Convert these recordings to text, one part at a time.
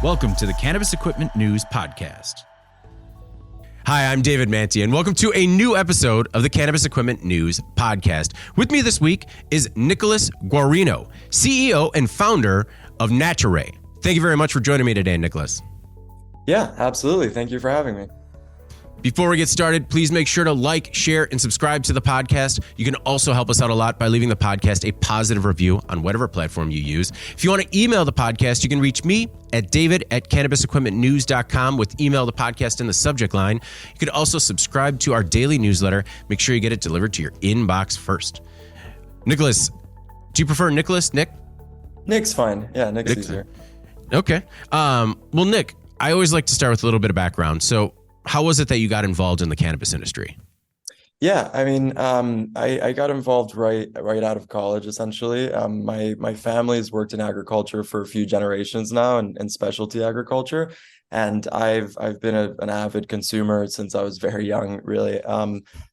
Welcome to the Cannabis Equipment News Podcast. Hi, I'm David Manti, and welcome to a new episode of the Cannabis Equipment News Podcast. With me this week is Nicolas Guarino, CEO and founder of Naturay. Thank you very much for joining me today, Nicolas. Yeah, absolutely. Thank you for having me. Before we get started, please make sure to like, share, and subscribe to the podcast. You can also help us out a lot by leaving the podcast a positive review on whatever platform you use. If you want to email the podcast, you can reach me at david@cannabisequipmentnews.com with email the podcast in the subject line. You can also subscribe to our daily newsletter. Make sure you get it delivered to your inbox first. Nicolas, do you prefer Nicolas, Nick? Nick's fine. Yeah, Nick's easier. Okay. Well, Nick, I always like to start with a little bit of background. So how was it that you got involved in the cannabis industry? Yeah, I mean, I got involved right out of college, essentially. My family's worked in agriculture for a few generations now, and specialty agriculture, and I've been an avid consumer since I was very young, really.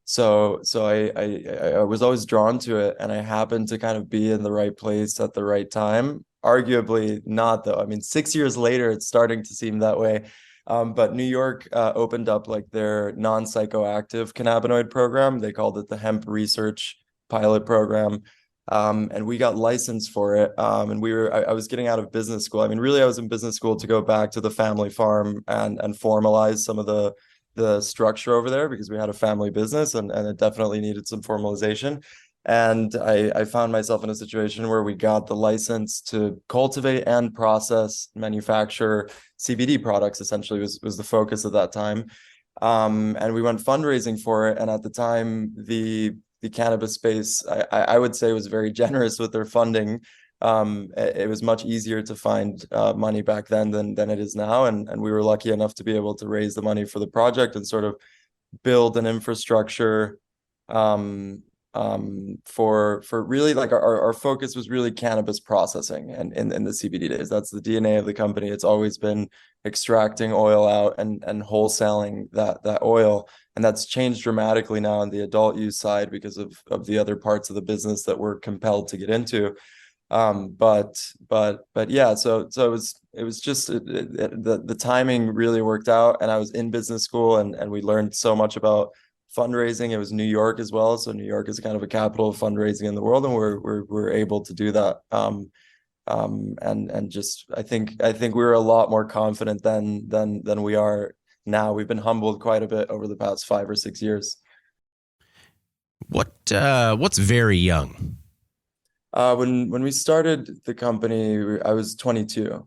So I was always drawn to it, and I happened to kind of be in the right place at the right time. Arguably not, though. I mean, 6 years later, it's starting to seem that way. But New York opened up like their non-psychoactive cannabinoid program. They called it the Hemp Research Pilot Program. And we got licensed for it. And I was getting out of business school. I mean, really, I was in business school to go back to the family farm and formalize some of the structure over there, because we had a family business and it definitely needed some formalization. And I found myself in a situation where we got the license to cultivate and process, manufacture CBD products, essentially was the focus at that time. And we went fundraising for it. And at the time, the cannabis space, I would say, was very generous with their funding. It was much easier to find money back then than it is now. And we were lucky enough to be able to raise the money for the project and sort of build an infrastructure for really, like, our focus was really cannabis processing and in the CBD days. That's the DNA of the company. It's always been extracting oil out and wholesaling that oil. And that's changed dramatically now on the adult use side because of the other parts of the business that we're compelled to get into. But yeah, so it was just the timing really worked out, and I was in business school and we learned so much about fundraising. It was New York as well, so New York is kind of a capital of fundraising in the world, and we're able to do that. And just I think we were a lot more confident than we are now. We've been humbled quite a bit over the past 5 or 6 years. What's very young? When we started the company, I was 22.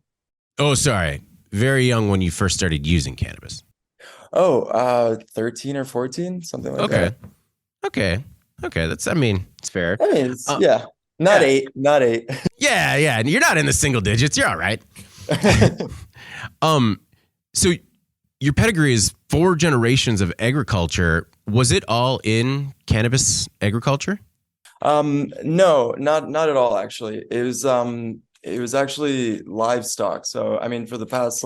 Oh, sorry, very young when you first started using cannabis. 13 or 14, something like that. Okay. It's fair. I mean, it's, not 8. Yeah. And you're not in the single digits. You're all right. So your pedigree is 4 generations of agriculture. Was it all in cannabis agriculture? No, not at all, actually. It was actually livestock. So, I mean, for the past,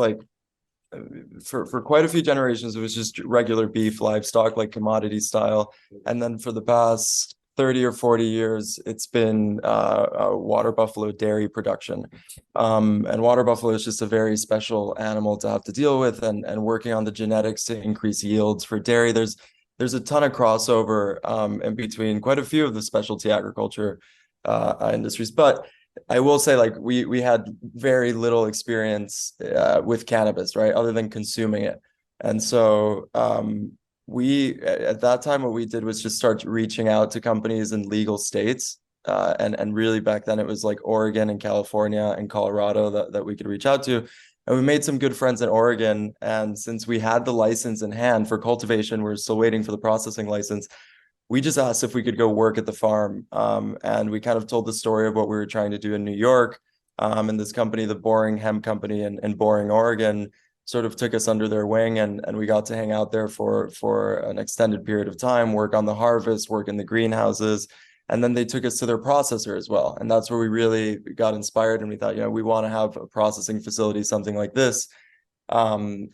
for quite a few generations, it was just regular beef, livestock, like commodity style. And then for the past 30 or 40 years, it's been water buffalo dairy production. And water buffalo is just a very special animal to have to deal with, and working on the genetics to increase yields for dairy. There's a ton of crossover in between quite a few of the specialty agriculture industries. But I will say, we had very little experience with cannabis, right, other than consuming it. And so we, at that time, what we did was just start reaching out to companies in legal states. And really back then it was like Oregon and California and Colorado that we could reach out to. And we made some good friends in Oregon. And since we had the license in hand for cultivation, we're still waiting for the processing license. We just asked if we could go work at the farm. And we kind of told the story of what we were trying to do in New York. And this company, the Boring Hemp Company in Boring, Oregon, sort of took us under their wing. And we got to hang out there for an extended period of time, work on the harvest, work in the greenhouses. And then they took us to their processor as well. And that's where we really got inspired. And we thought, we want to have a processing facility, something like this. And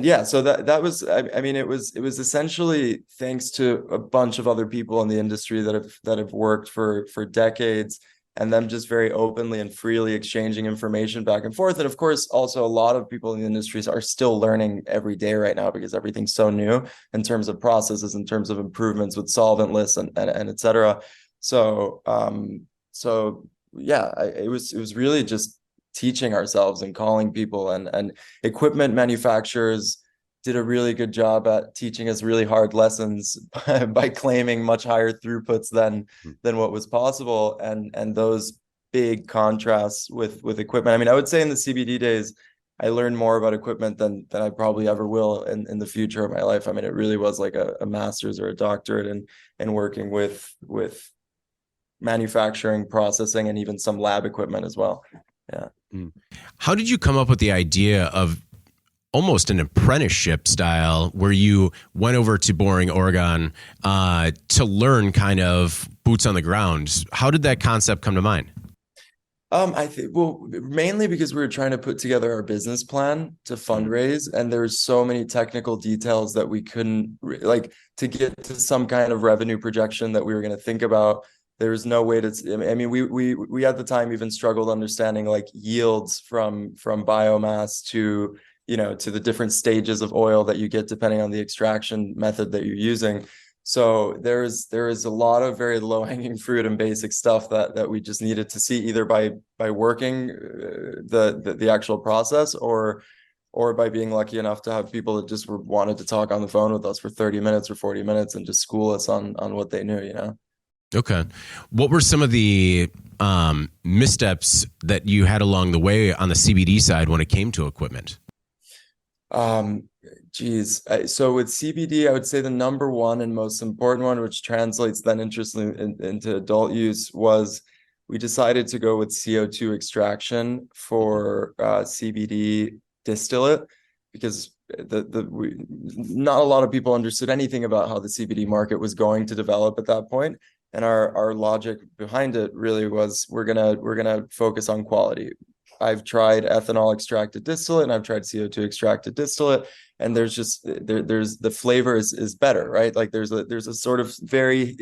yeah, so that was, I mean, it was essentially thanks to a bunch of other people in the industry that have worked for decades and them just very openly and freely exchanging information back and forth. And of course, also a lot of people in the industries are still learning every day right now because everything's so new in terms of processes, in terms of improvements with solvent lists and et cetera. So yeah, it was really just teaching ourselves and calling people, and equipment manufacturers did a really good job at teaching us really hard lessons by claiming much higher throughputs than what was possible, and those big contrasts with equipment. I mean, I would say in the CBD days, I learned more about equipment than I probably ever will in the future of my life. I mean, it really was like a master's or a doctorate in working with manufacturing, processing, and even some lab equipment as well. Yeah. How did you come up with the idea of almost an apprenticeship style where you went over to Boring, Oregon, to learn kind of boots on the ground? How did that concept come to mind? I think, well, mainly because we were trying to put together our business plan to fundraise, and there's so many technical details that we couldn't like to get to some kind of revenue projection that we were going to think about. There was no way to, I mean, we at the time even struggled understanding like yields from biomass to, to the different stages of oil that you get depending on the extraction method that you're using. So there is a lot of very low hanging fruit and basic stuff that we just needed to see either by working the actual process or by being lucky enough to have people that just wanted to talk on the phone with us for 30 minutes or 40 minutes and just school us on what they knew, Okay. What were some of the missteps that you had along the way on the CBD side when it came to equipment? So with CBD, I would say the number one and most important one, which translates then interestingly into adult use, was we decided to go with CO2 extraction for CBD distillate because not a lot of people understood anything about how the CBD market was going to develop at that point. And our logic behind it really was we're gonna focus on quality. I've tried ethanol extracted distillate and I've tried CO2 extracted distillate, and there's the flavor is better, right? Like there's a sort of very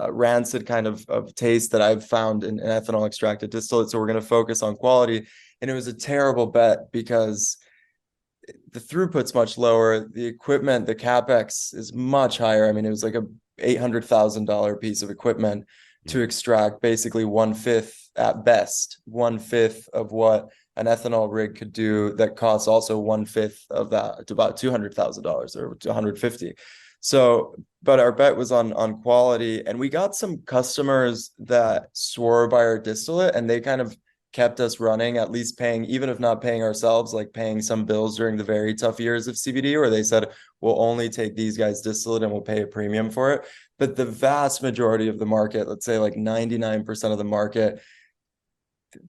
rancid kind of taste that I've found in ethanol extracted distillate. So we're going to focus on quality, and it was a terrible bet because the throughput's much lower. The equipment, the capex is much higher. I mean, it was like a $800,000 piece of equipment to extract basically 1/5 at best, 1/5 of what an ethanol rig could do. That costs also 1/5 of that, to about $200,000 or $150,000. So, but our bet was on quality, and we got some customers that swore by our distillate, and they kind of kept us running, at least paying, even if not paying ourselves, like paying some bills during the very tough years of CBD, where they said, we'll only take these guys distillate and we'll pay a premium for it. But the vast majority of the market, let's say like 99% of the market,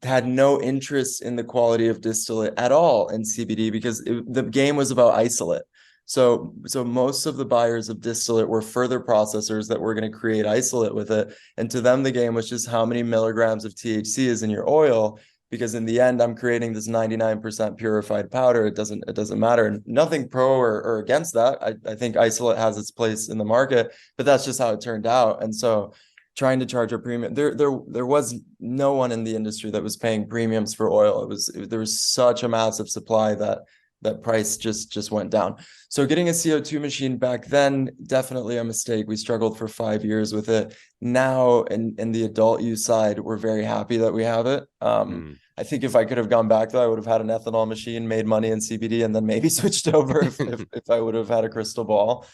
had no interest in the quality of distillate at all in CBD because the game was about isolate. So most of the buyers of distillate were further processors that were going to create isolate with it. And to them, the game was just how many milligrams of THC is in your oil, because in the end, I'm creating this 99% purified powder. It doesn't matter. And nothing pro or against that. I think isolate has its place in the market, but that's just how it turned out. And so trying to charge a premium, there was no one in the industry that was paying premiums for oil. There was such a massive supply that price just went down. So getting a CO2 machine back then, definitely a mistake. We struggled for 5 years with it. Now in the adult use side, we're very happy that we have it. I think if I could have gone back though, I would have had an ethanol machine, made money in CBD, and then maybe switched over if I would have had a crystal ball.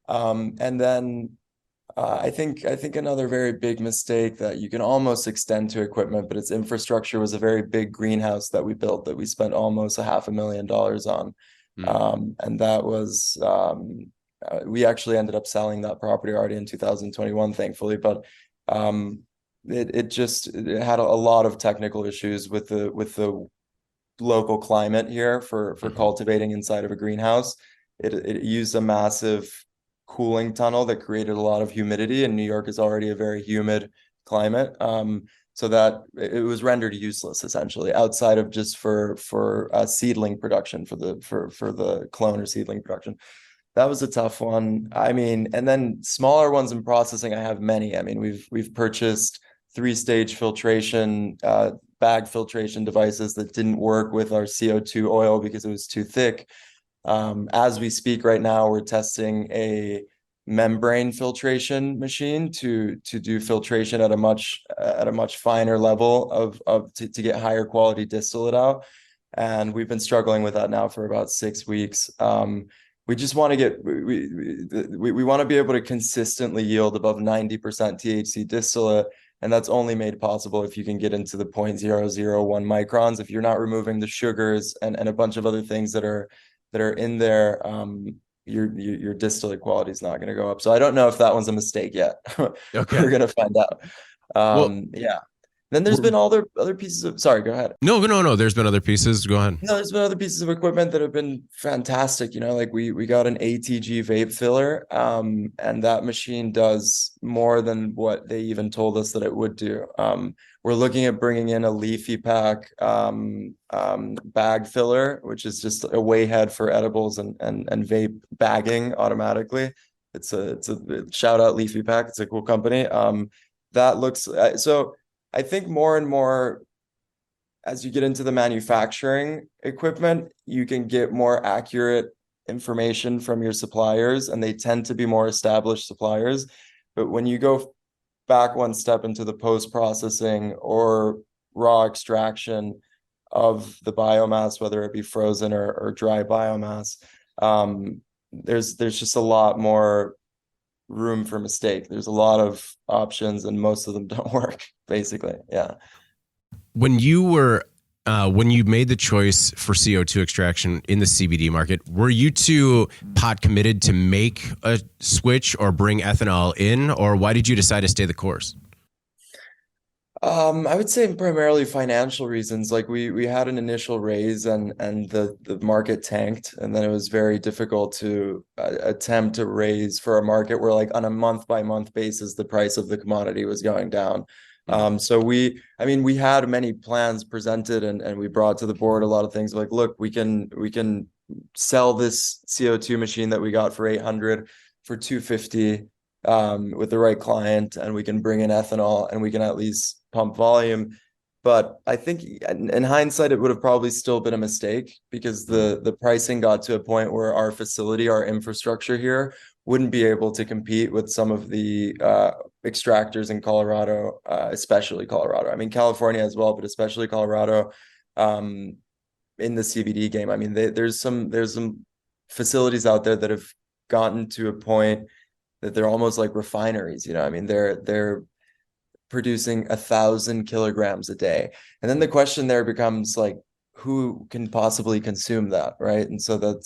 And then I think another very big mistake that you can almost extend to equipment, but its infrastructure, was a very big greenhouse that we built that we spent almost $500,000 on. And that was, we actually ended up selling that property already in 2021, thankfully, but it had a lot of technical issues with the local climate here for cultivating inside of a greenhouse. It used a massive cooling tunnel that created a lot of humidity, and New York is already a very humid climate. So that it was rendered useless essentially, outside of just for seedling production, for the clone or seedling production. That was a tough one. I mean, and then smaller ones in processing, I have many. I mean, we've purchased three-stage filtration, bag filtration devices that didn't work with our CO2 oil because it was too thick. As we speak right now, we're testing a membrane filtration machine to do filtration at a much finer level to get higher quality distillate out. And we've been struggling with that now for about 6 weeks. We just want to we want to be able to consistently yield above 90% THC distillate. And that's only made possible if you can get into the 0.001 microns. If you're not removing the sugars and a bunch of other things that are in there, your distillate quality is not going to go up. So I don't know if that one's a mistake yet. Okay. We're going to find out. Well, Yeah. Then there's been other pieces of, sorry, go ahead. No. There's been other pieces. Go ahead. No, there's been other pieces of equipment that have been fantastic. You know, like we got an ATG vape filler, and that machine does more than what they even told us that it would do. We're looking at bringing in a leafy pack bag filler, which is just a weigh head for edibles and vape bagging automatically. It's a shout out Leafy Pack. It's a cool company. That looks so. I think more and more as you get into the manufacturing equipment, you can get more accurate information from your suppliers, and they tend to be more established suppliers. But when you go back one step into the post-processing or raw extraction of the biomass, whether it be frozen or dry biomass, there's just a lot more room for mistake. There's a lot of options, and most of them don't work, basically. Yeah. When you made the choice for CO2 extraction in the CBD market, were you too pot committed to make a switch or bring ethanol in, or why did you decide to stay the course? I would say primarily financial reasons. Like we had an initial raise and the market tanked, and then it was very difficult to attempt to raise for a market where, like, on a month by month basis, the price of the commodity was going down. So we had many plans presented, and we brought to the board a lot of things like, look, we can sell this CO2 machine that we got for 800 for 250 with the right client, and we can bring in ethanol, and we can at least pump volume. But I think in hindsight, it would have probably still been a mistake, because the pricing got to a point where our facility, our infrastructure here, wouldn't be able to compete with some of the extractors in Colorado, especially Colorado. I mean, California as well, but especially Colorado, in the CBD game. I mean, there's some facilities out there that have gotten to a point that they're almost like refineries. You know, I mean, they're producing 1,000 kilograms a day, and then the question there becomes, like, who can possibly consume that, right? And so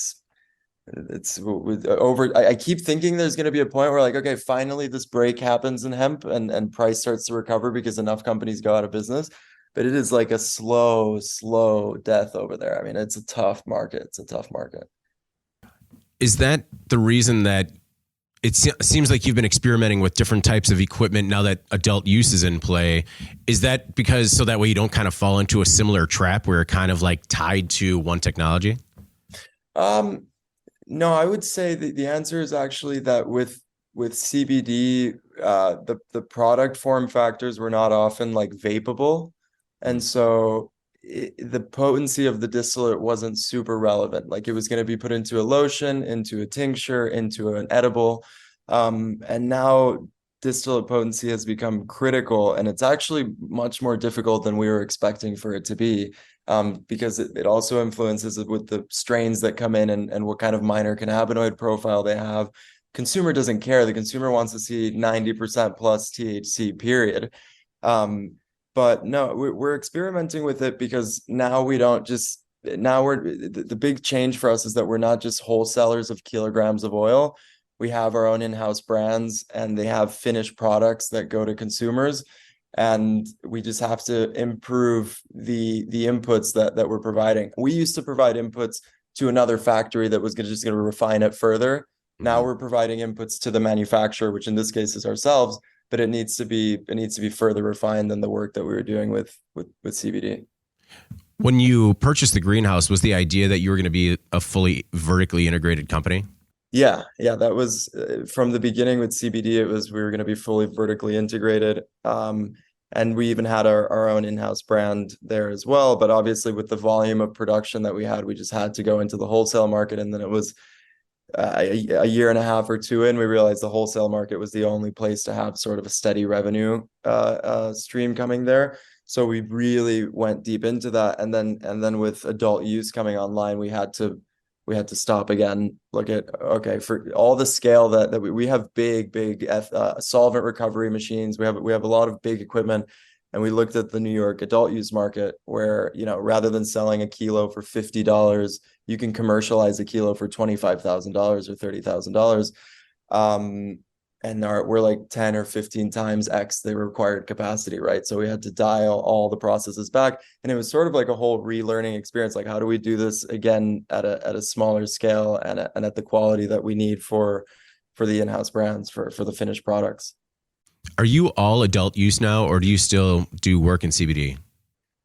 it's over. I keep thinking there's going to be a point where, like, okay, finally this break happens in hemp, and price starts to recover because enough companies go out of business. But it is like a slow death over there. I mean, it's a tough market. Is that the reason that it seems like you've been experimenting with different types of equipment now that adult use is in play? Is that because so that way you don't kind of fall into a similar trap where you're kind of like tied to one technology? No, I would say that the answer is actually that with CBD, the product form factors were not often like vapable, and so the potency of the distillate wasn't super relevant. Like, it was going to be put into a lotion, into a tincture, into an edible, and now distillate potency has become critical, and it's actually much more difficult than we were expecting for it to be. Because it also influences it with the strains that come in, and what kind of minor cannabinoid profile they have. Consumer doesn't care. The consumer wants to see 90% plus THC, period. But no, we're experimenting with it because now the big change for us is that we're not just wholesalers of kilograms of oil. We have our own in-house brands, and they have finished products that go to consumers. And we just have to improve the inputs that we're providing. We used to provide inputs to another factory that was just going to refine it further. Now we're providing inputs to the manufacturer, which in this case is ourselves, but it needs to be further refined than the work that we were doing with CBD. When you purchased the greenhouse, was the idea that you were going to be a fully vertically integrated company? Yeah, that was from the beginning with CBD. It was we were going to be fully vertically integrated, and we even had our own in-house brand there as well. But obviously, with the volume of production that we had, we just had to go into the wholesale market. And then it was a year and a half or two in, we realized the wholesale market was the only place to have sort of a steady revenue stream coming there. So we really went deep into that, and then with adult use coming online, we had to stop again. Look at okay for all the scale that we have big solvent recovery machines. We have a lot of big equipment, and we looked at the New York adult use market where, you know, rather than selling a kilo for $50, you can commercialize a kilo for $25,000 or $30,000. And we're like 10 or 15 times X the required capacity, right? So we had to dial all the processes back. And it was sort of like a whole relearning experience. Like, how do we do this again at a smaller scale and at the quality that we need for the in-house brands for the finished products? Are you all adult use now, or do you still do work in CBD?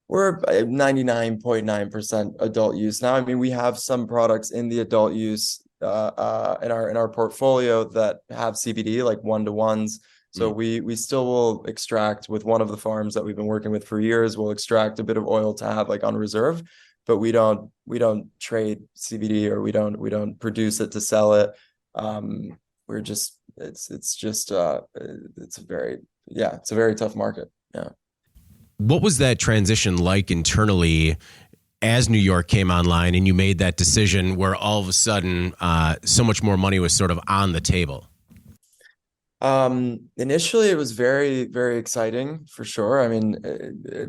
We're 99.9% adult use now. I mean, we have some products in the adult use in our portfolio that have CBD, like one-to-ones. So we still will extract with one of the farms that we've been working with for years. We'll extract a bit of oil to have like on reserve, but we don't trade CBD, or we don't produce it to sell it. We're just it's a very tough market. Yeah. What was that transition like internally as New York came online and you made that decision where all of a sudden so much more money was sort of on the table? Initially it was very, very exciting for sure. I mean,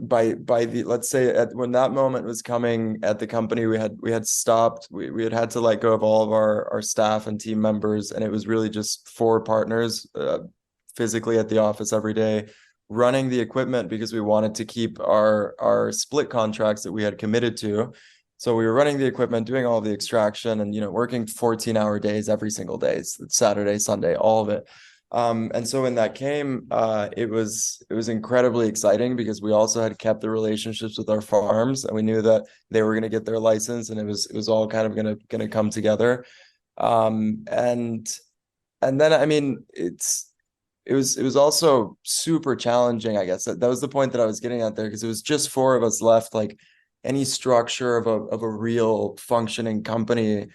by the, let's say when that moment was coming at the company, we had stopped, we had to let go of all of our staff and team members. And it was really just 4 partners, physically at the office every day, running the equipment because we wanted to keep our split contracts that we had committed to. So we were running the equipment, doing all the extraction, and, you know, working 14-hour days every single day, Saturday, Sunday, all of it. And so when that came, it was incredibly exciting because we also had kept the relationships with our farms, and we knew that they were going to get their license, and it was all kind of going to come together. And then, I mean, it was also super challenging, I guess. That was the point that I was getting at there, because it was just 4 of us left. Like, any structure of a real functioning company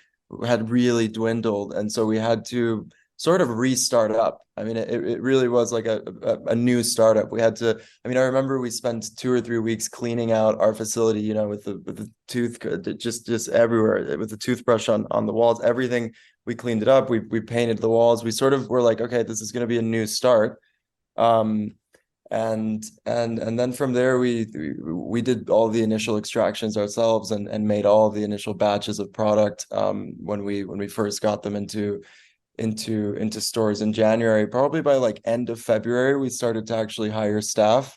had really dwindled, and so we had to sort of restart up. I mean, it really was like a new startup. We had to, I mean, I remember we spent 2 or 3 weeks cleaning out our facility, you know, with the tooth, just everywhere, with the toothbrush on the walls, everything. We cleaned it up. We painted the walls. We sort of were like, okay, this is going to be a new start. And then from there, we did all the initial extractions ourselves, and made all the initial batches of product when we first got them into stores in January. Probably by like end of February, we started to actually hire staff.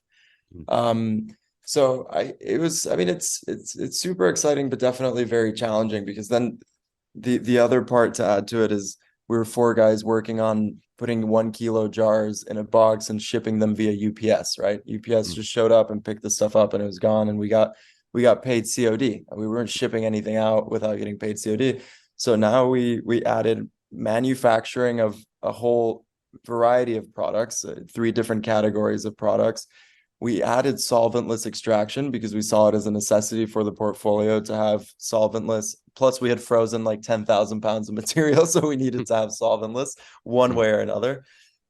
So it's super exciting, but definitely very challenging, because then the other part to add to it is we were 4 guys working on putting 1 kilo jars in a box and shipping them via UPS, right? UPS just showed up and picked the stuff up, and it was gone, and we got paid COD. We weren't shipping anything out without getting paid COD. So now we added manufacturing of a whole variety of products, 3 different categories of products. We added solventless extraction because we saw it as a necessity for the portfolio to have solventless. Plus, we had frozen like 10,000 pounds of material, so we needed to have solventless one way or another.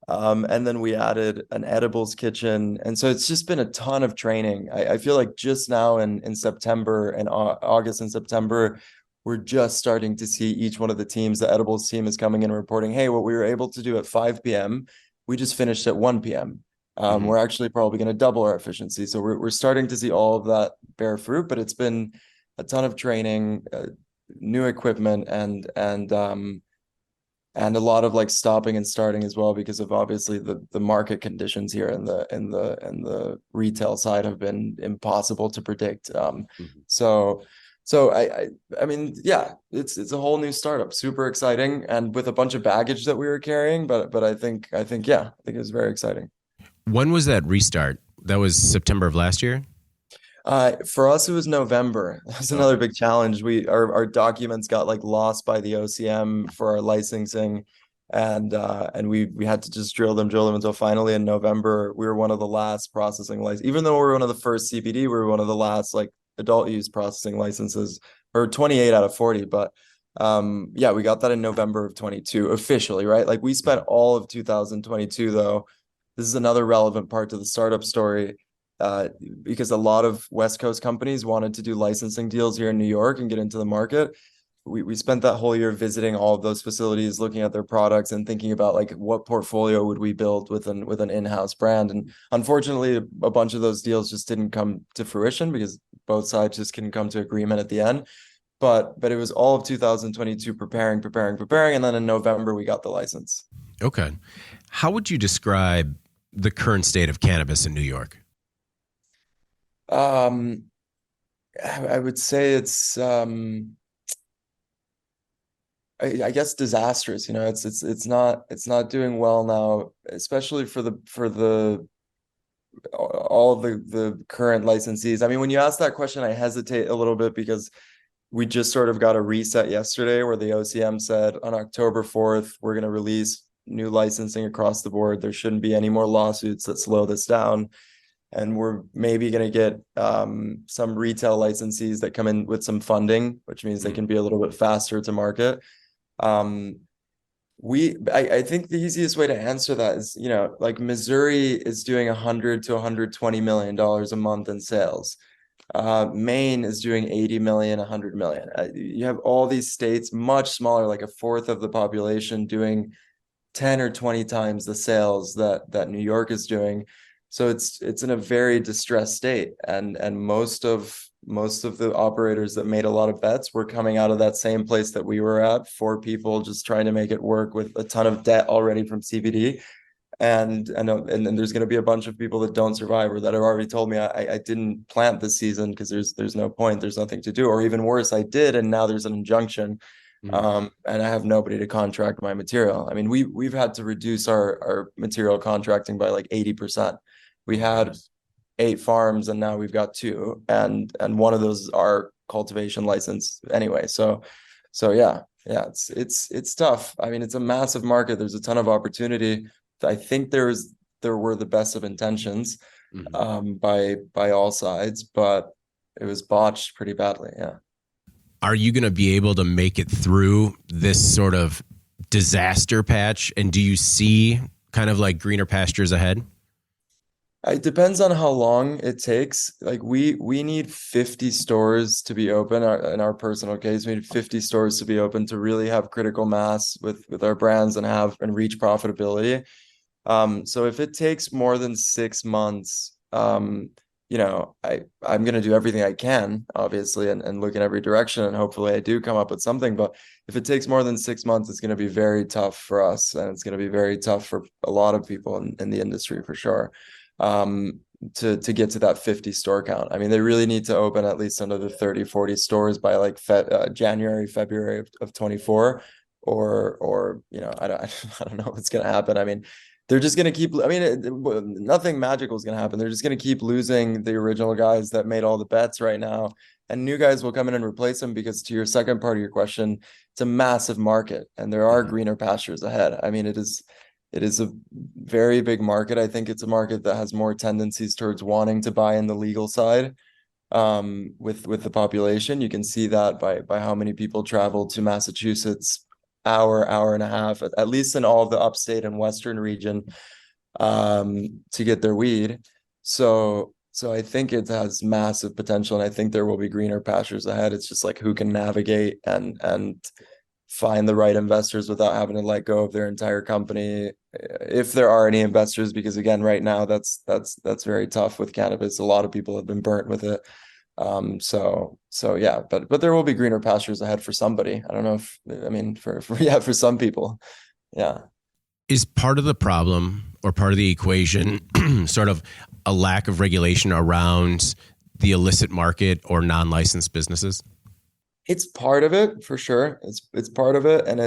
And then we added an edibles kitchen. And so it's just been a ton of training. I feel like just now in September and August and September, we're just starting to see each one of the teams. The edibles team is coming in and reporting, hey, what we were able to do at 5 p.m., we just finished at 1 p.m. We're actually probably going to double our efficiency. So we're starting to see all of that bear fruit, but it's been a ton of training, new equipment, and a lot of like stopping and starting as well, because of obviously the market conditions here in the retail side have been impossible to predict. So I mean, yeah, it's a whole new startup, super exciting, and with a bunch of baggage that we were carrying, but I think it was very exciting. When was that restart? That was September of last year? For us, it was November. That's another Okay. big challenge. Our documents got like lost by the OCM for our licensing, and we had to just drill them until finally in November we were one of the last processing license. Even though we were one of the first CBD, we were one of the last like adult use processing licenses, or 28 out of 40. But yeah, we got that in November of 22 officially, right? Like we spent all of 2022 though. This is another relevant part to the startup story, uh, because a lot of West Coast companies wanted to do licensing deals here in New York and get into the market. We spent that whole year visiting all of those facilities, looking at their products and thinking about like what portfolio would we build with an in-house brand. And unfortunately, a bunch of those deals just didn't come to fruition because both sides just couldn't come to agreement at the end. But it was all of 2022 preparing, and then in November we got the license. Okay. How would you describe the current state of cannabis in New York? Um, I would say it's I guess disastrous. You know, it's not doing well now, especially for the all of the current licensees. I mean, when you ask that question, I hesitate a little bit because we just sort of got a reset yesterday where the OCM said on October 4th, we're going to release new licensing across the board. There shouldn't be any more lawsuits that slow this down. And we're maybe going to get some retail licensees that come in with some funding, which means they can be a little bit faster to market. Um, I think the easiest way to answer that is, you know, like Missouri is doing 100 to 120 million dollars a month in sales. Maine is doing 80 million, 100 million. You have all these states much smaller, like a fourth of the population, doing 10 or 20 times the sales that New York is doing. So it's in a very distressed state, and most of the operators that made a lot of bets were coming out of that same place that we were at, four people just trying to make it work with a ton of debt already from CBD. And then there's going to be a bunch of people that don't survive or that have already told me I didn't plant this season because there's no point, there's nothing to do, or even worse, I did and now there's an injunction. And I have nobody to contract my material. I mean, we've had to reduce our material contracting by like 80%. We had 8 farms and now we've got 2, and one of those are cultivation license anyway. So yeah, it's tough. I mean, it's a massive market. There's a ton of opportunity. I think there were the best of intentions by all sides, but it was botched pretty badly. Yeah. Are you going to be able to make it through this sort of disaster patch? And do you see kind of like greener pastures ahead? It depends on how long it takes. Like we need 50 stores to be open. In our personal case, we need 50 stores to be open to really have critical mass with our brands and reach profitability. So if it takes more than 6 months, you know, I'm gonna do everything I can, obviously, and look in every direction, and hopefully I do come up with something. But if it takes more than 6 months, it's gonna be very tough for us, and it's gonna be very tough for a lot of people in the industry for sure. Um, to get to that 50 store count. I mean, they really need to open at least another 30, 40 stores by like January, February of 24, or you know, I don't know what's gonna happen. I mean, they're just going to keep, I mean, nothing magical is going to happen. They're just going to keep losing the original guys that made all the bets right now, and new guys will come in and replace them, because to your second part of your question, it's a massive market and there are greener pastures ahead. I mean, it is a very big market. I think it's a market that has more tendencies towards wanting to buy in the legal side, with the population. You can see that by how many people travel to Massachusetts, hour and a half, at least in all of the upstate and western region, to get their weed. So I think it has massive potential, and I think there will be greener pastures ahead. It's just like who can navigate and find the right investors without having to let go of their entire company, if there are any investors, because again, right now that's very tough with cannabis. A lot of people have been burnt with it. So yeah, but there will be greener pastures ahead for somebody. I don't know if, I mean, for some people. Yeah. Is part of the problem or part of the equation sort of a lack of regulation around the illicit market or non-licensed businesses? It's part of it for sure. It's part of it, and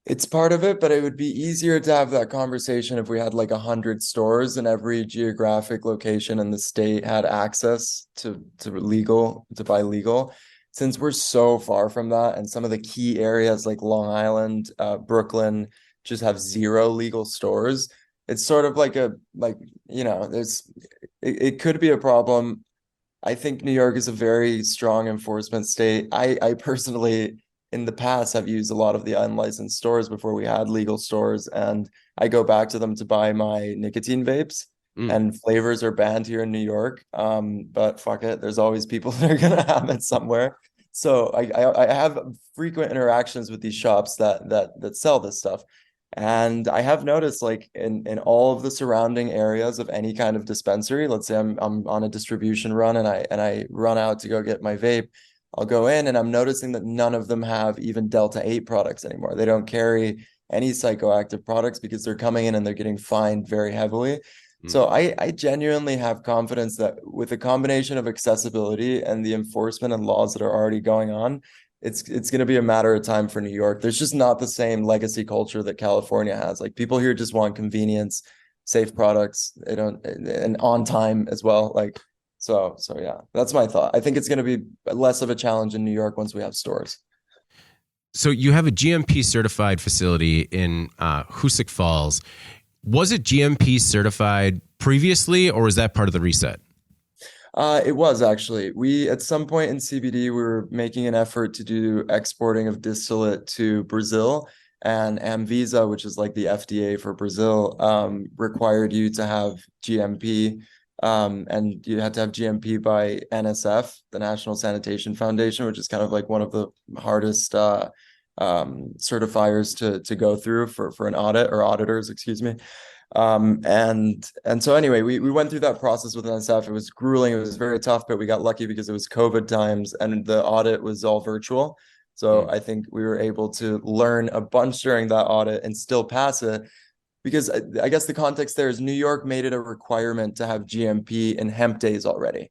It's part of it, but it would be easier to have that conversation if we had like 100 stores and every geographic location in the state had access to buy legal. Since we're so far from that, and some of the key areas like Long Island, Brooklyn, just have zero legal stores. It's sort of like it could be a problem. I think New York is a very strong enforcement state. I personally, in the past, have used a lot of the unlicensed stores before we had legal stores, and I go back to them to buy my nicotine vapes. And flavors are banned here in New York. But fuck it, there's always people that are gonna have it somewhere. So I have frequent interactions with these shops that sell this stuff. And I have noticed, like in all of the surrounding areas of any kind of dispensary, let's say I'm on a distribution run and I run out to go get my vape, I'll go in and I'm noticing that none of them have even Delta 8 products anymore. They don't carry any psychoactive products because they're coming in and they're getting fined very heavily. So I genuinely have confidence that with a combination of accessibility and the enforcement and laws that are already going on, it's going to be a matter of time for New York. There's just not the same legacy culture that California has. Like people here just want convenience, safe products. They don't, and on time as well. Like so yeah, that's my thought. I think it's going to be less of a challenge in New York once we have stores. So you have a GMP certified facility in Hoosick Falls. Was it GMP certified previously, or was that part of the reset? It was actually. We at some point in CBD, we were making an effort to do exporting of distillate to Brazil, and Anvisa, which is like the FDA for Brazil, required you to have GMP, and you had to have GMP by NSF, the National Sanitation Foundation, which is kind of like one of the hardest certifiers to go through for an audit, or auditors, excuse me. And so anyway, we went through that process with NSF. It was grueling. It was very tough, but we got lucky because it was COVID times and the audit was all virtual. So I think we were able to learn a bunch during that audit and still pass it, because I guess the context there is New York made it a requirement to have GMP in hemp days already.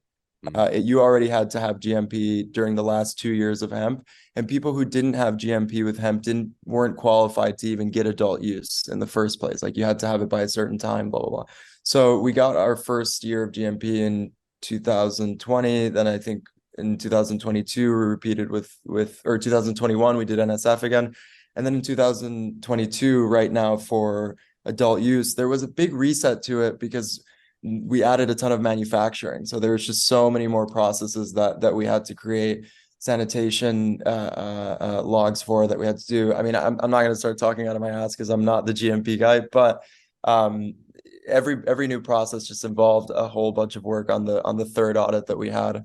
You already had to have GMP during the last 2 years of hemp, and people who didn't have GMP with hemp weren't qualified to even get adult use in the first place. Like you had to have it by a certain time, blah blah blah. So we got our first year of GMP in 2020. Then I think in 2022 we repeated or 2021 we did NSF again, and then in 2022 right now for adult use there was a big reset to it because we added a ton of manufacturing. So there was just so many more processes that we had to create sanitation logs for, that we had to do. I mean, I'm not going to start talking out of my ass because I'm not the GMP guy, but every new process just involved a whole bunch of work on the third audit that we had.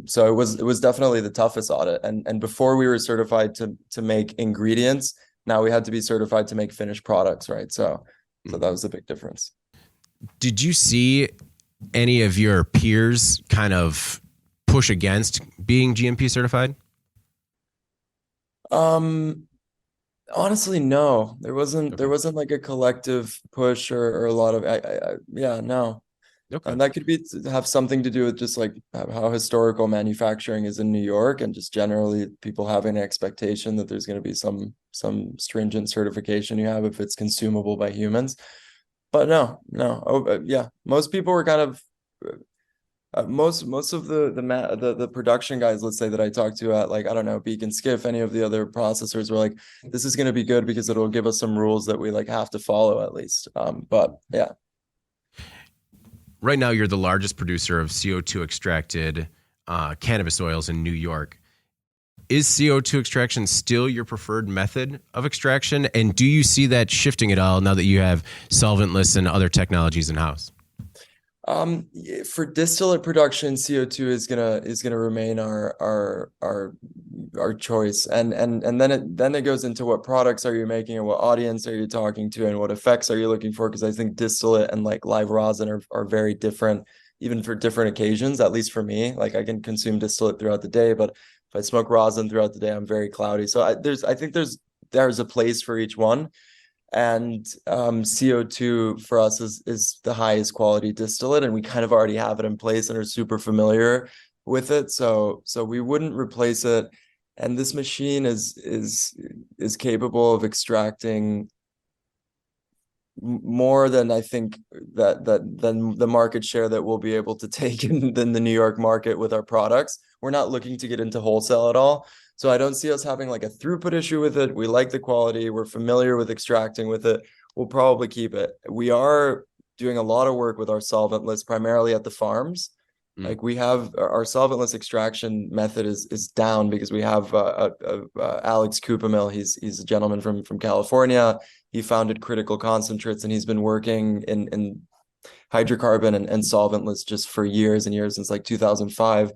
So it was definitely the toughest audit. And before we were certified to make ingredients, now we had to be certified to make finished products, right? So that was the big difference. Did you see any of your peers kind of push against being GMP certified? Honestly, no. There wasn't like a collective push or a lot of yeah, no. Okay. And that could have something to do with just like how historical manufacturing is in New York, and just generally people having an expectation that there's going to be some stringent certification you have if it's consumable by humans. But no. Yeah, most people were kind of most of the production guys, let's say, that I talked to at, like, I don't know, Beacon Skiff, any of the other processors, were like, this is going to be good because it'll give us some rules that we like have to follow at least. But yeah. Right now, you're the largest producer of CO2 extracted cannabis oils in New York. Is CO2 extraction still your preferred method of extraction? And do you see that shifting at all now that you have solventless and other technologies in-house? For distillate production, CO2 is gonna remain our choice, and then it goes into what products are you making and what audience are you talking to and what effects are you looking for, because I think distillate and like live rosin are very different, even for different occasions. At least for me, like I can consume distillate throughout the day, but if I smoke rosin throughout the day, I'm very cloudy. So I think there's a place for each one. And CO2 for us is the highest quality distillate, and we kind of already have it in place and are super familiar with it. So we wouldn't replace it. And this machine is capable of extracting more than I think than the market share that we'll be able to take in the New York market with our products. We're not looking to get into wholesale at all. So I don't see us having like a throughput issue with it. We like the quality. We're familiar with extracting with it. We'll probably keep it. We are doing a lot of work with our solventless, primarily at the farms. Like we have our solventless extraction method is down because we have Alex Kupamil. He's a gentleman from California. He founded Critical Concentrates, and he's been working in hydrocarbon and solventless just for years and years, since like 2005.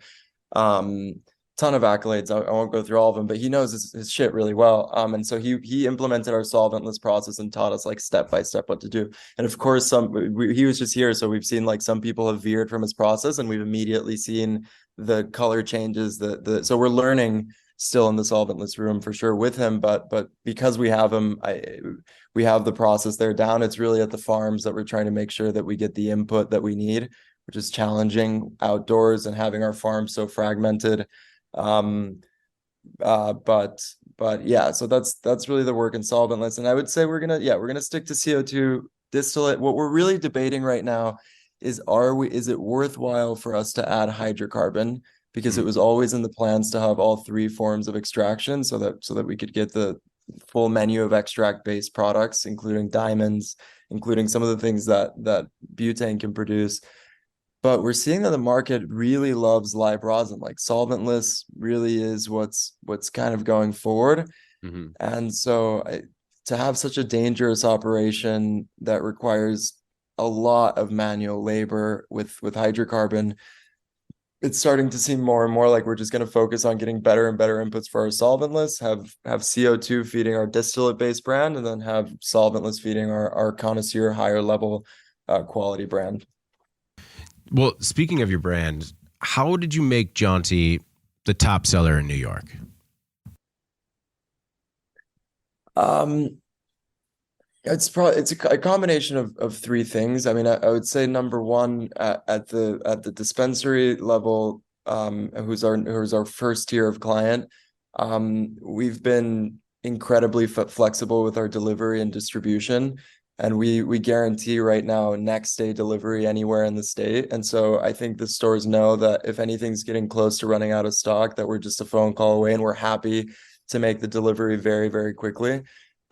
Ton of accolades. I won't go through all of them, but he knows his shit really well. And so he implemented our solventless process and taught us like step by step what to do. And of course, he was just here, so we've seen like some people have veered from his process, and we've immediately seen the color changes. So we're learning still in the solventless room for sure with him, but because we have him, we have the process there down. It's really at the farms that we're trying to make sure that we get the input that we need, which is challenging outdoors and having our farm so fragmented. But yeah, so that's really the work in solventless. And I would say we're gonna stick to CO2 distillate. What we're really debating right now is it worthwhile for us to add hydrocarbon? Because it was always in the plans to have all three forms of extraction, so that we could get the full menu of extract-based products, including diamonds, including some of the things that butane can produce. But we're seeing that the market really loves live rosin. Like solventless really is what's kind of going forward. And so to have such a dangerous operation that requires a lot of manual labor with hydrocarbon, it's starting to seem more and more like we're just going to focus on getting better and better inputs for our solventless, have CO2 feeding our distillate-based brand, and then have solventless feeding our connoisseur higher level quality brand. Well, speaking of your brand, how did you make Jaunty the top seller in New York? It's a combination of three things. I mean, I would say number one, at the dispensary level, who's our first tier of client, we've been incredibly flexible with our delivery and distribution. And we guarantee right now next day delivery anywhere in the state. And so I think the stores know that if anything's getting close to running out of stock, that we're just a phone call away, and we're happy to make the delivery very, very quickly.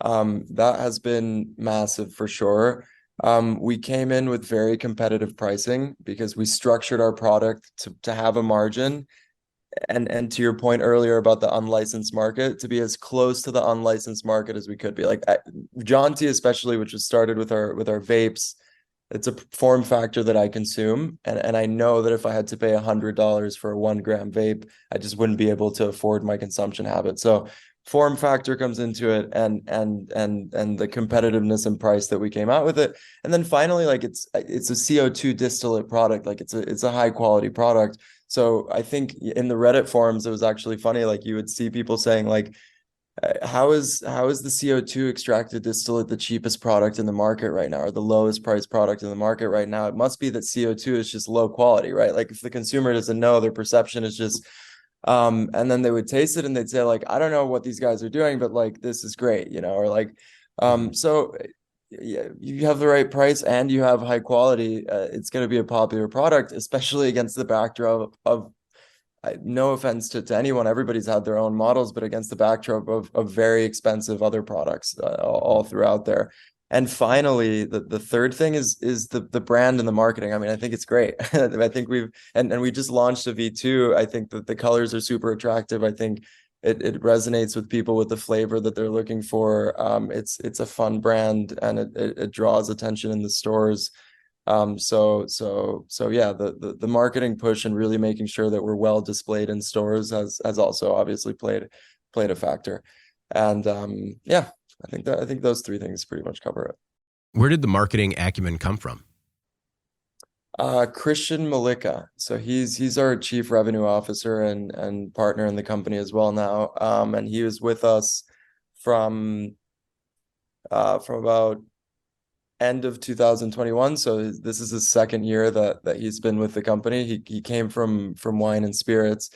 That has been massive for sure. We came in with very competitive pricing because we structured our product to have a margin. And to your point earlier about the unlicensed market, to be as close to the unlicensed market as we could be. Like Jaunty, especially, which was started with our vapes, it's a form factor that I consume, and I know that if I had to pay $100 for a 1 gram vape, I just wouldn't be able to afford my consumption habit. So form factor comes into it, and the competitiveness and price that we came out with it. And then finally, like it's a CO2 distillate product, like it's a high quality product. So I think in the Reddit forums, it was actually funny. Like you would see people saying like, how is the CO2 extracted distillate the cheapest product in the market right now, or the lowest priced product in the market right now? It must be that CO2 is just low quality, right? Like if the consumer doesn't know, their perception is just, and then they would taste it and they'd say like, I don't know what these guys are doing, but like, this is great, or like, so yeah, you have the right price and you have high quality, it's going to be a popular product, especially against the backdrop of no offense to anyone, everybody's had their own models, but against the backdrop of very expensive other products all throughout there. And finally, the third thing is the brand and the marketing. I mean, I think it's great. I think we just launched a V2. I think that the colors are super attractive. I think it resonates with people with the flavor that they're looking for. It's a fun brand, and it draws attention in the stores. So yeah, the marketing push and really making sure that we're well displayed in stores has also obviously played a factor. And yeah, I think those three things pretty much cover it. Where did the marketing acumen come from? Christian Malika. So he's our chief revenue officer and partner in the company as well now. And he was with us from about end of 2021. So this is his second year that he's been with the company. He came from wine and spirits.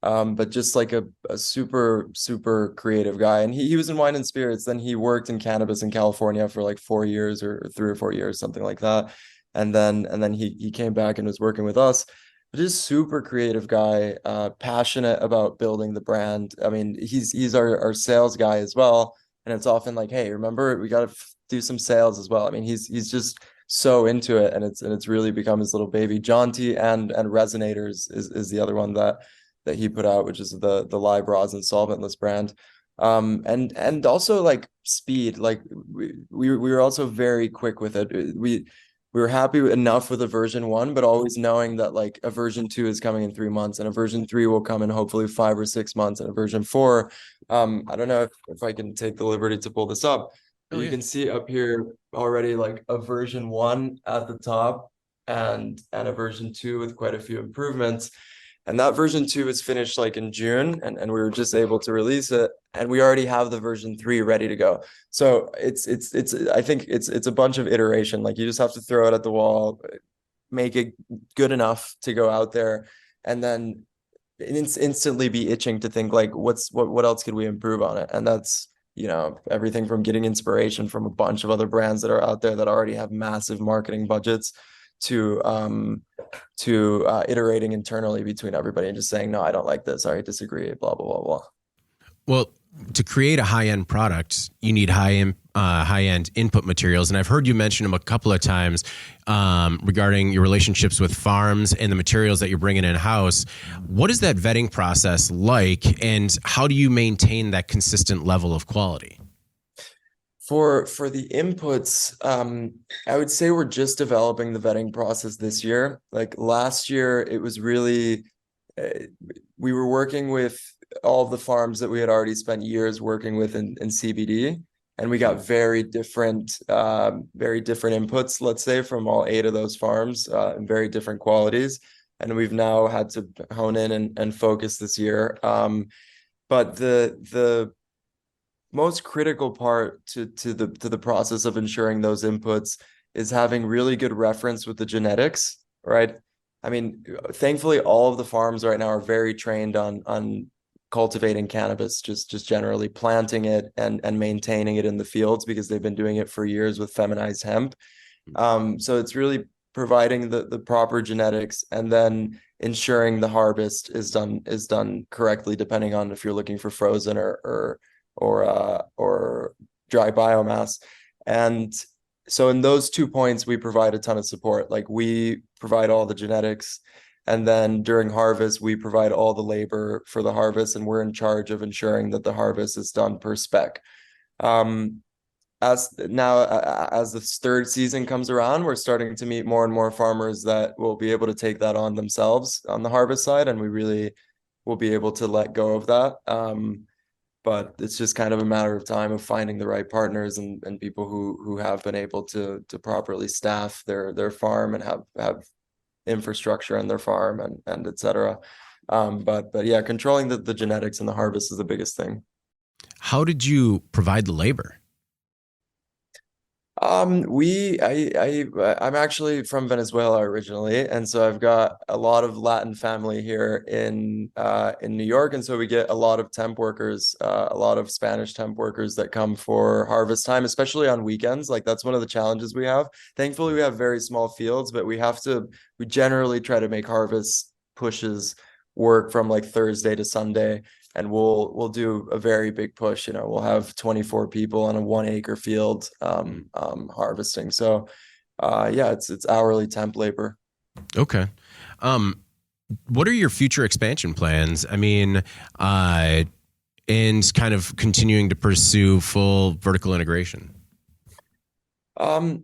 but just like a super, super creative guy. And he was in wine and spirits. Then he worked in cannabis in California for like 4 years or 3 or 4 years, something like that. And then he came back and was working with us. But just super creative guy, passionate about building the brand. I mean, he's our sales guy as well. And it's often like, hey, remember, we got to do some sales as well. I mean, he's just so into it, and it's really become his little baby. Jaunty and Resonators is the other one that he put out, which is the live rosin solventless brand. And also like speed, like we were also very quick with it. We were happy enough with a version 1, but always knowing that like a version 2 is coming in 3 months, and a version 3 will come in hopefully 5 or 6 months, and a version 4. I don't know if I can take the liberty to pull this up, but you can see up here already like a version 1 at the top, and a version 2 with quite a few improvements. And that version 2 is finished like in June, and we were just able to release it, and we already have the version 3 ready to go. So it's I think it's a bunch of iteration. Like you just have to throw it at the wall, make it good enough to go out there, and then instantly be itching to think like what else could we improve on it. And that's, everything from getting inspiration from a bunch of other brands that are out there that already have massive marketing budgets to iterating internally between everybody and just saying, no, I don't like this, or I disagree, blah blah blah blah. Well, to create a high-end product, you need high-end input materials. And I've heard you mention them a couple of times regarding your relationships with farms and the materials that you're bringing in-house. What is that vetting process like, and how do you maintain that consistent level of quality? For the inputs, I would say we're just developing the vetting process this year. Like last year, it was really, we were working with all of the farms that we had already spent years working with in CBD, and we got very different inputs, let's say, from all 8 of those farms, in very different qualities. And we've now had to hone in and focus this year. But the most critical part to the process of ensuring those inputs is having really good reference with the genetics, right? I mean, thankfully, all of the farms right now are very trained on cultivating cannabis, just generally planting it and maintaining it in the fields, because they've been doing it for years with feminized hemp. So it's really providing the proper genetics, and then ensuring the harvest is done correctly, depending on if you're looking for frozen or dry biomass. And so in those 2 points, we provide a ton of support. Like we provide all the genetics, and then during harvest, we provide all the labor for the harvest, and we're in charge of ensuring that the harvest is done per spec. As the third season comes around, we're starting to meet more and more farmers that will be able to take that on themselves on the harvest side, and we really will be able to let go of that. But it's just kind of a matter of time of finding the right partners and people who have been able to properly staff their farm and have infrastructure in their farm and et cetera. But yeah, controlling the genetics and the harvest is the biggest thing. How did you provide the labor? I'm actually from Venezuela originally, and so I've got a lot of Latin family here in New York, and so we get a lot of temp workers, a lot of Spanish temp workers that come for harvest time, especially on weekends. Like that's one of the challenges we have. Thankfully, we have very small fields, but we generally try to make harvest pushes work from like Thursday to Sunday. And we'll do a very big push. We'll have 24 people on a 1 acre field harvesting. So yeah, it's hourly temp labor. Okay. What are your future expansion plans? I mean, and kind of continuing to pursue full vertical integration. I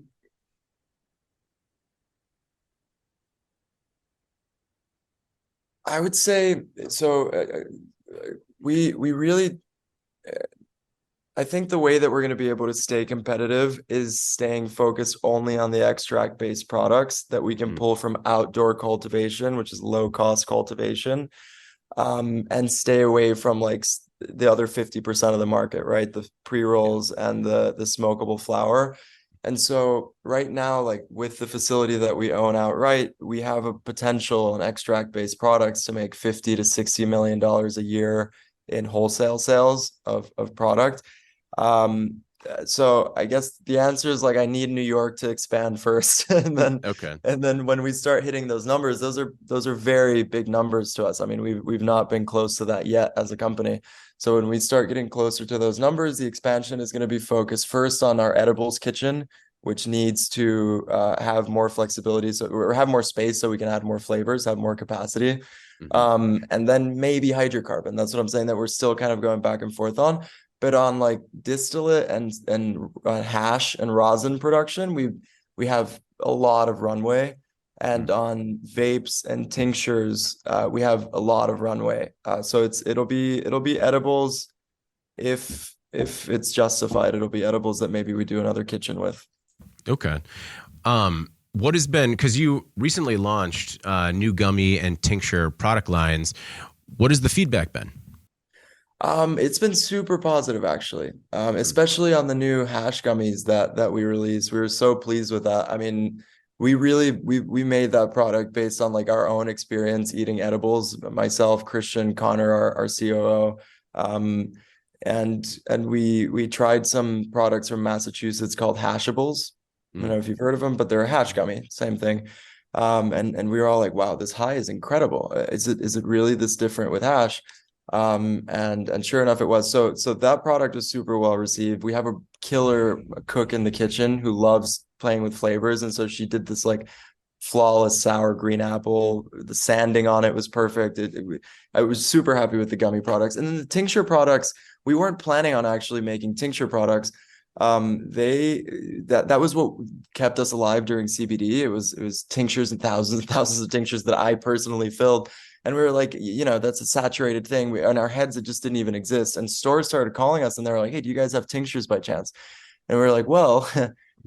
would say so. We really, I think the way that we're going to be able to stay competitive is staying focused only on the extract-based products that we can pull from outdoor cultivation, which is low-cost cultivation, and stay away from like the other 50% of the market, right? The pre-rolls and the smokable flower. And so right now, like with the facility that we own outright, we have a potential in extract-based products to make 50 to 60 million dollars a year in wholesale sales of product. So I guess the answer is like I need New York to expand first, Okay. and then when we start hitting those numbers, those are very big numbers to us. I mean, we've not been close to that yet as a company. So when we start getting closer to those numbers, the expansion is going to be focused first on our edibles kitchen, which needs to have more flexibility, or have more space so we can add more flavors, have more capacity. And then maybe hydrocarbon. That's what I'm saying that we're still kind of going back and forth on. But on like distillate and hash and rosin production, we have a lot of runway. And on vapes and tinctures, we have a lot of runway. So it'll be edibles if it's justified. It'll be edibles that maybe we do another kitchen with. Okay. What has been, because you recently launched new gummy and tincture product lines, what has the feedback been? It's been super positive actually. Especially on the new hash gummies that we released. We were so pleased with that. I mean, we made that product based on like our own experience eating edibles. Myself, Christian, Connor, our COO. And we tried some products from Massachusetts called Hashables. I don't know if you've heard of them, but they're a hash gummy, same thing. And we were all like, wow, this high is incredible. Is it really this different with hash? And sure enough, it was. So that product was super well received. We have a killer cook in the kitchen who loves playing with flavors, and so she did this like flawless sour green apple. The sanding on it was perfect. I was super happy with the gummy products, and then the tincture products. We weren't planning on actually making tincture products. That was what kept us alive during CBD. It was tinctures and thousands of tinctures that I personally filled. And we were like, that's a saturated thing. We, in our heads, it just didn't even exist. And stores started calling us and they were like, hey, do you guys have tinctures by chance? And we were like, well,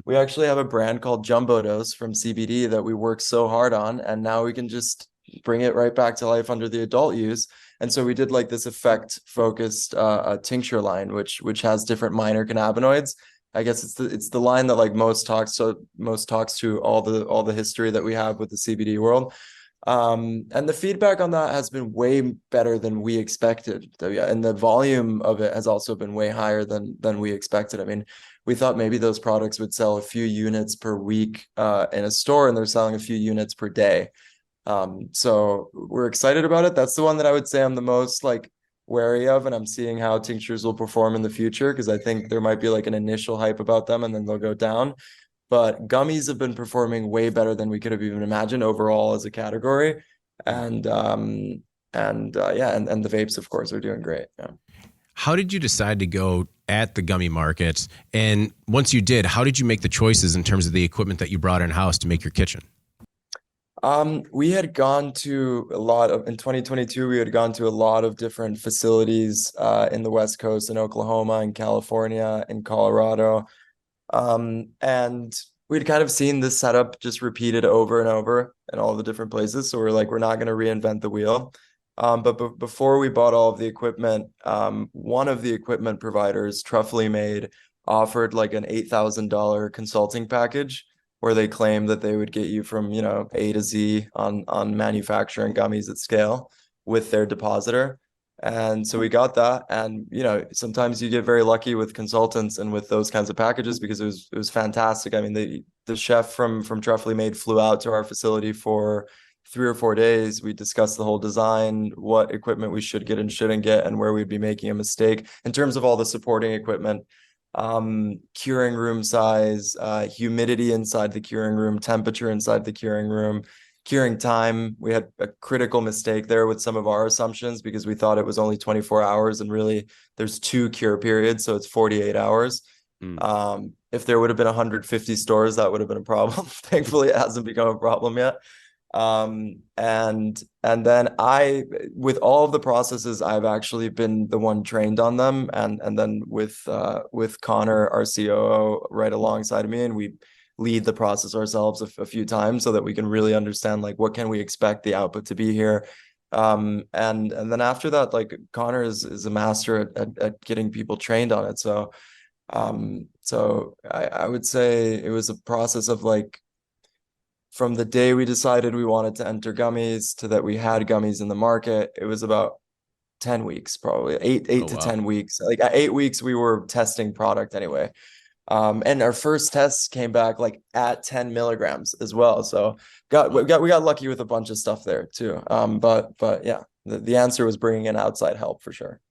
we actually have a brand called Jumbo Dose from CBD that we worked so hard on. And now we can just bring it right back to life under the adult use. And so we did like this effect focused tincture line, which has different minor cannabinoids. I guess it's the line that like most talks to all the history that we have with the CBD world. And the feedback on that has been way better than we expected. And the volume of it has also been way higher than we expected. I mean, we thought maybe those products would sell a few units per week in a store, and they're selling a few units per day. So we're excited about it. That's the one that I would say I'm the most like wary of, and I'm seeing how tinctures will perform in the future, because I think there might be like an initial hype about them and then they'll go down. But gummies have been performing way better than we could have even imagined overall as a category. And the vapes, of course, are doing great. Yeah. How did you decide to go at the gummy market? And once you did, how did you make the choices in terms of the equipment that you brought in-house to make your kitchen? We had gone to in 2022, we had gone to a lot of different facilities in the West Coast, in Oklahoma, in California, in Colorado. And we'd kind of seen this setup just repeated over and over in all the different places. So we're like, we're not going to reinvent the wheel. But before we bought all of the equipment, one of the equipment providers, Truffly Made, offered like an $8,000 consulting package where they claimed that they would get you from, A to Z on manufacturing gummies at scale with their depositor. And so we got that. And, sometimes you get very lucky with consultants and with those kinds of packages, because it was fantastic. I mean, the chef from Truffly Made flew out to our facility for 3 or 4 days. We discussed the whole design, what equipment we should get and shouldn't get, and where we'd be making a mistake in terms of all the supporting equipment, curing room size, humidity inside the curing room, temperature inside the curing room, curing time. We had a critical mistake there with some of our assumptions, because we thought it was only 24 hours and really there's 2 cure periods, so it's 48 hours. If there would have been 150 stores, that would have been a problem. Thankfully, it hasn't become a problem yet. And then with all of the processes, I've actually been the one trained on them, and then with Connor, our COO, right alongside me, and we lead the process ourselves a few times so that we can really understand like what can we expect the output to be here. And then after that, like Connor is a master at getting people trained on it. So So I would say it was a process of like from the day we decided we wanted to enter gummies to that we had gummies in the market, it was about 10 weeks, probably eight Oh, to wow. 10 weeks. Like at 8 weeks, we were testing product anyway. And our first tests came back like at 10 milligrams as well. So we got lucky with a bunch of stuff there too. But yeah, the answer was bringing in outside help for sure.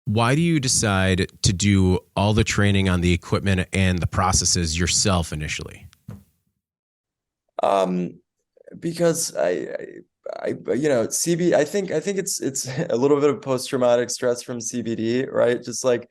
Why do you decide to do all the training on the equipment and the processes yourself initially? Um, because CB, I think it's a little bit of post-traumatic stress from CBD, right? Just like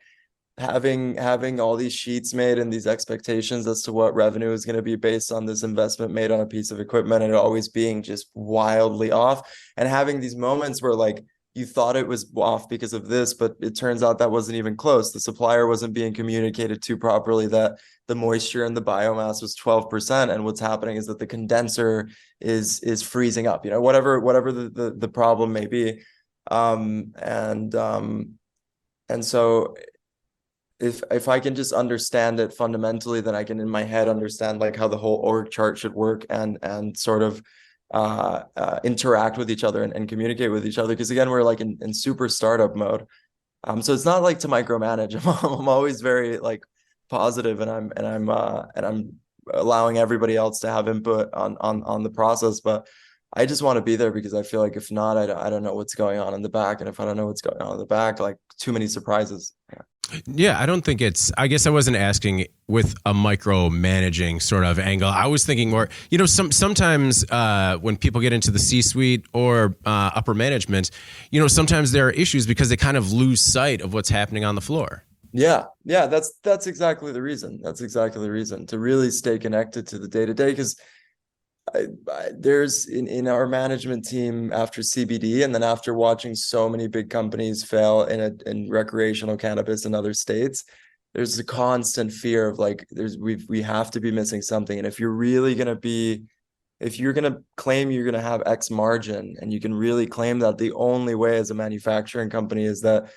having all these sheets made and these expectations as to what revenue is going to be based on this investment made on a piece of equipment and it always being just wildly off, and having these moments where like you thought it was off because of this, but it turns out that wasn't even close. The supplier wasn't being communicated to properly that the moisture and the biomass was 12%, and what's happening is that the condenser is freezing up, whatever the problem may be. And so if I can just understand it fundamentally, then I can in my head understand like how the whole org chart should work and sort of interact with each other and communicate with each other. Because again, we're like in super startup mode. So it's not like to micromanage. I'm always very like positive, and I'm allowing everybody else to have input on the process. But I just want to be there because I feel like if not, I don't know what's going on in the back, and if I don't know what's going on in the back, like too many surprises. Yeah. Yeah, I don't think I guess I wasn't asking with a micromanaging sort of angle. I was thinking more, sometimes when people get into the C-suite or upper management, sometimes there are issues because they kind of lose sight of what's happening on the floor. Yeah, that's exactly the reason. That's exactly the reason to really stay connected to the day to day. Because there's in our management team after CBD, and then after watching so many big companies fail in recreational cannabis in other states, there's a constant fear of like we have to be missing something. And if you're gonna claim you're gonna have X margin, and you can really claim that the only way as a manufacturing company is that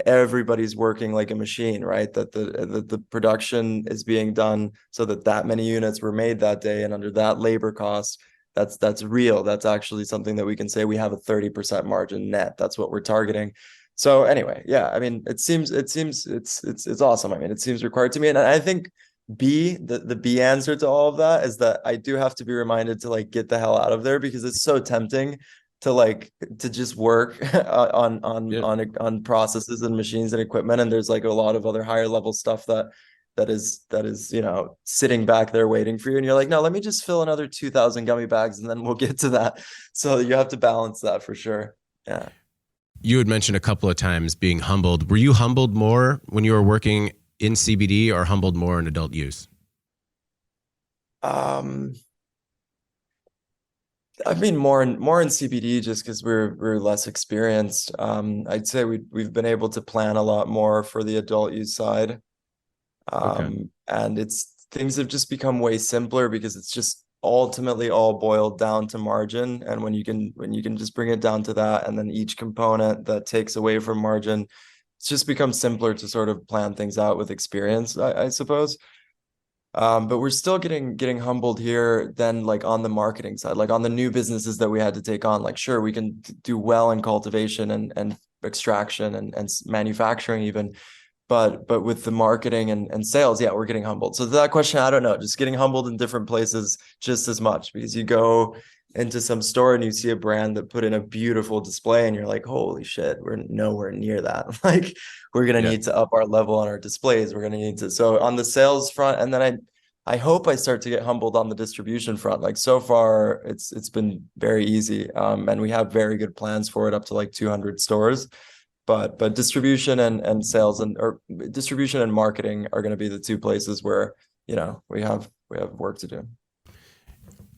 everybody's working like a machine, right? That the production is being done so that many units were made that day, and under that labor cost, that's real. That's actually something that we can say we have a 30% margin net. That's what we're targeting. So anyway, yeah, I mean, it seems it's awesome. I mean, it seems required to me, and I think the B answer to all of that is that I do have to be reminded to like get the hell out of there, because it's so tempting to just work on processes and machines and equipment, and there's like a lot of other higher level stuff that is sitting back there waiting for you, and you're like, no, let me just fill another 2,000 gummy bags and then we'll get to that. So you have to balance that for sure. Yeah. You had mentioned a couple of times being humbled. Were you humbled more when you were working in CBD or humbled more in adult use? I mean, more in CBD, just because we're less experienced. I'd say we've been able to plan a lot more for the adult use side. Okay. And things have just become way simpler because it's just ultimately all boiled down to margin. And when you can just bring it down to that, and then each component that takes away from margin, it's just become simpler to sort of plan things out with experience, I suppose. But we're still getting humbled here then, like on the marketing side, like on the new businesses that we had to take on. Like, sure, we can do well in cultivation and extraction and manufacturing even, but with the marketing and sales, yeah, we're getting humbled. So to that question, I don't know, just getting humbled in different places just as much, because you go into some store and you see a brand that put in a beautiful display and you're like, holy shit, we're nowhere near that. Like, we're going to Yeah. need to up our level on our displays. We're going to need to, so on the sales front, and then I hope I start to get humbled on the distribution front. Like, so far it's been very easy. And we have very good plans for it up to like 200 stores, but distribution and sales or distribution and marketing are going to be the two places where, we have work to do.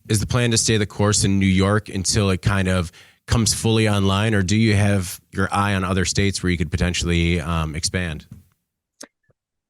Is the plan to stay the course in New York until it kind of comes fully online, or do you have your eye on other states where you could potentially expand?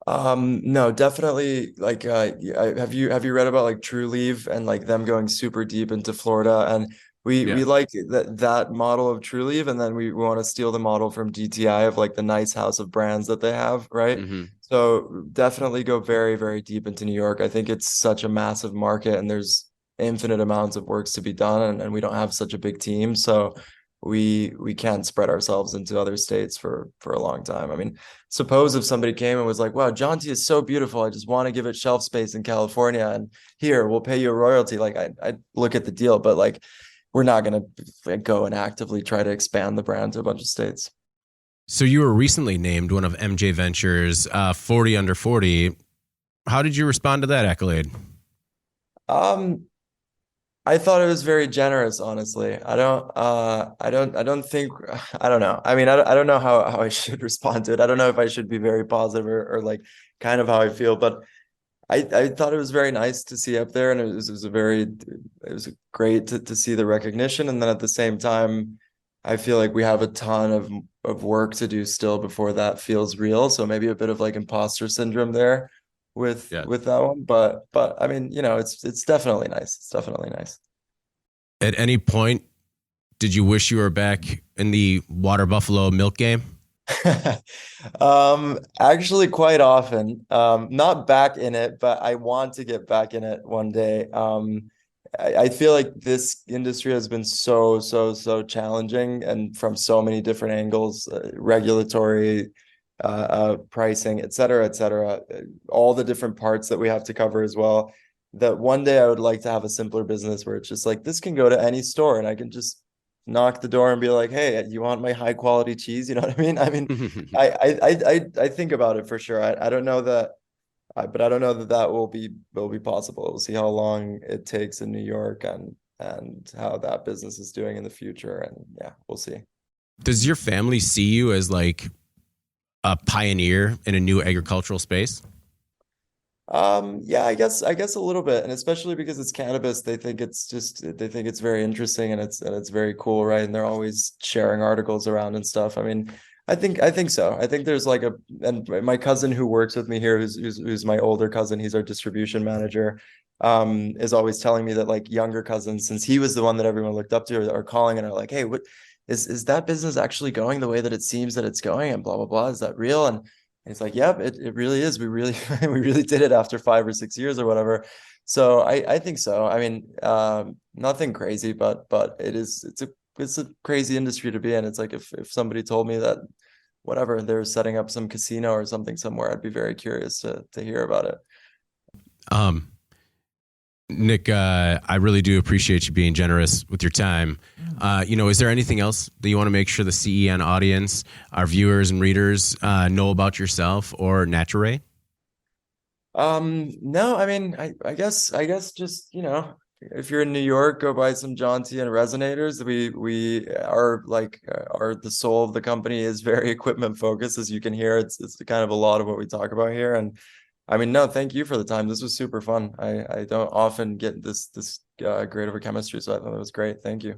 No, definitely. Like, have you read about like True Leave and like them going super deep into Florida? And we Yeah. like that model of True Leave, and then we want to steal the model from DTI of like the nice house of brands that they have, right? Mm-hmm. So definitely go very, very deep into New York. I think it's such a massive market and there's infinite amounts of works to be done, and we don't have such a big team. So we can't spread ourselves into other states for a long time. I mean, suppose if somebody came and was like, wow, Jaunty is so beautiful, I just want to give it shelf space in California, and here we'll pay you a royalty. Like I'd look at the deal, but like we're not gonna go and actively try to expand the brand to a bunch of states. So you were recently named one of MJ Ventures 40 under 40. How did you respond to that accolade? I thought it was very generous, honestly. I don't think, I don't know. I mean, I don't know how I should respond to it. I don't know if I should be very positive or like kind of how I feel, but I thought it was very nice to see up there, and it was great to see the recognition. And then at the same time, I feel like we have a ton of work to do still before that feels real. So maybe a bit of like imposter syndrome there with that one. But I mean, it's definitely nice. It's definitely nice. At any point, did you wish you were back in the water buffalo milk game? Actually quite often. Not back in it, but I want to get back in it one day. I feel like this industry has been so challenging, and from so many different angles, regulatory, pricing, et cetera, all the different parts that we have to cover as well, that one day I would like to have a simpler business where it's just like, this can go to any store and I can just knock the door and be like, hey, you want my high quality cheese? You know what I mean? I mean, I think about it for sure. I don't know that, but I don't know that will be possible. We'll see how long it takes in New York and how that business is doing in the future. And yeah, we'll see. Does your family see you as like a pioneer in a new agricultural space? Yeah, I guess a little bit, and especially because it's cannabis, they think it's very interesting and it's very cool, right? And they're always sharing articles around and stuff. I mean, I think so. I think there's like and my cousin who works with me here, who's my older cousin, he's our distribution manager, is always telling me that like younger cousins, since he was the one that everyone looked up to, are calling and are like, hey, what is that business actually going the way that it seems that it's going, and blah blah blah, is that real? And it's like, yep, it really is. We really we really did it after 5 or 6 years or whatever. So I think so. I mean, nothing crazy, but it's a crazy industry to be in. It's like if somebody told me that whatever, they're setting up some casino or something somewhere, I'd be very curious to hear about it. Nick, I really do appreciate you being generous with your time. Is there anything else that you want to make sure the CEN audience, our viewers and readers, know about yourself or Nature? No, I mean, I guess just, if you're in New York, go buy some Jaunty and resonators. We are the soul of the company is very equipment focused, as you can hear. It's kind of a lot of what we talk about here. And I mean, no, thank you for the time. This was super fun. I don't often get this great of a chemistry, so I thought it was great. Thank you.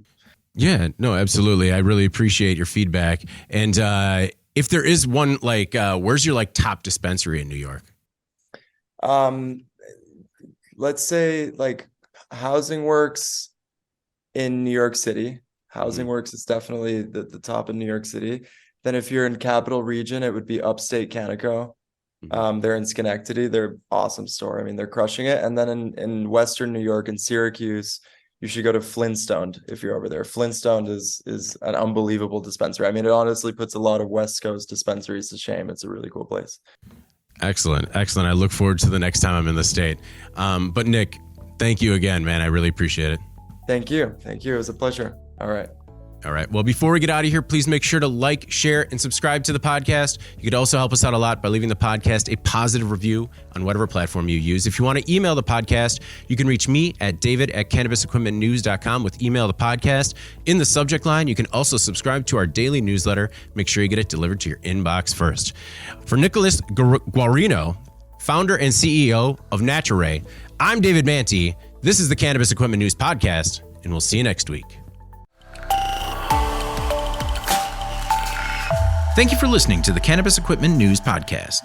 Yeah, no, absolutely. I really appreciate your feedback. And if there is one, where's your top dispensary in New York? Let's say Housing Works in New York City. Housing Works is definitely the top in New York City. Then if you're in Capital Region, it would be Upstate Canico. They're in Schenectady. They're awesome store. I mean, they're crushing it. And then in Western New York and Syracuse, you should go to Flintstone if you're over there. Flintstone is an unbelievable dispensary. I mean, it honestly puts a lot of West Coast dispensaries to shame. It's a really cool place. Excellent. I look forward to the next time I'm in the state. But Nick, thank you again, man. I really appreciate it. Thank you. It was a pleasure. All right. Well, before we get out of here, please make sure to like, share, and subscribe to the podcast. You could also help us out a lot by leaving the podcast a positive review on whatever platform you use. If you want to email the podcast, you can reach me at david@cannabisequipmentnews.com with email the podcast. In the subject line, you can also subscribe to our daily newsletter. Make sure you get it delivered to your inbox first. For Nicolas Guarino, founder and CEO of Nature, I'm David Manti. This is the Cannabis Equipment News Podcast, and we'll see you next week. Thank you for listening to the Cannabis Equipment News Podcast.